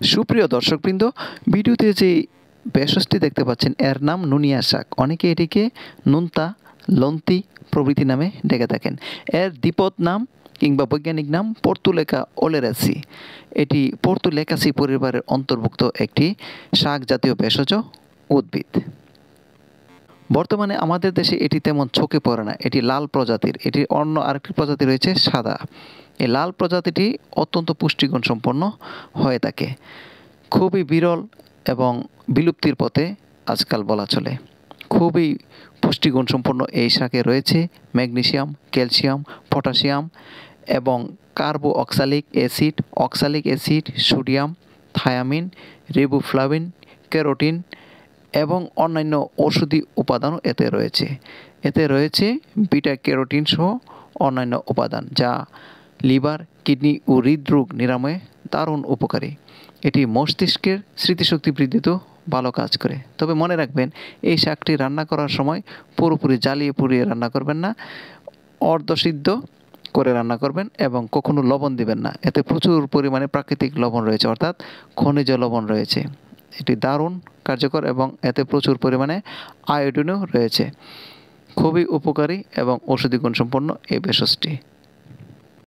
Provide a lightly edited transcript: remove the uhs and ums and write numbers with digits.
সুপ্রিয় দর্শকবৃন্দ, ভিডিওতে যে ভেষজটি দেখতে পাচ্ছেন এর নাম নুনিয়া শাক। অনেকে এটিকে নুনতা, লন্তি প্রভৃতি নামে ডেকে থাকেন। এর দ্বিপদ নাম কিংবা বৈজ্ঞানিক নাম পর্তুলেকা ওলেরাসি। এটি পর্তুলেকাসি পরিবারের অন্তর্ভুক্ত একটি শাক জাতীয় ভেষজ উদ্ভিদ। বর্তমানে আমাদের দেশে এটি তেমন চোখে পড়ে না। এটি লাল প্রজাতির। এটির অন্য আরেকটি প্রজাতি রয়েছে সাদা। এই লাল প্রজাতিটি অত্যন্ত পুষ্টিগুণ সম্পন্ন হয়ে থাকে। খুবই বিরল এবং বিলুপ্তির পথে আজকাল বলা চলে। খুবই পুষ্টিগুণ সম্পন্ন এই শাকে রয়েছে ম্যাগনেসিয়াম, ক্যালসিয়াম, পটাশিয়াম এবং oxalic acid, sodium, thymine, riboflavin, carotene এবং অন্যান্য ঔষধি উপাদানও এতে রয়েছে। এতে রয়েছে বিটা ক্যারোটিন সহ অন্যান্য উপাদান যা লিভার, কিডনি ও হৃদরোগ নিরাময়ে দারুণ উপকারী। এটি মস্তিষ্কের স্মৃতিশক্তি বৃদ্ধিতেও ভালো কাজ করে। তবে মনে রাখবেন, এই শাকটি রান্না করার সময় পুরোপুরি জ্বালিয়ে পুড়িয়ে রান্না করবেন না, অর্ধসিদ্ধ করে রান্না করবেন এবং কখনো লবণ দিবেন না। এতে প্রচুর পরিমাণে প্রাকৃতিক লবণ রয়েছে, অর্থাৎ খনিজ লবণ রয়েছে। এটি দারুণ কার্যকর এবং এতে প্রচুর পরিমাণে আয়োডিনও রয়েছে। খুবই উপকারী এবং ঔষধি গুণসম্পন্ন এই ভেষজটি।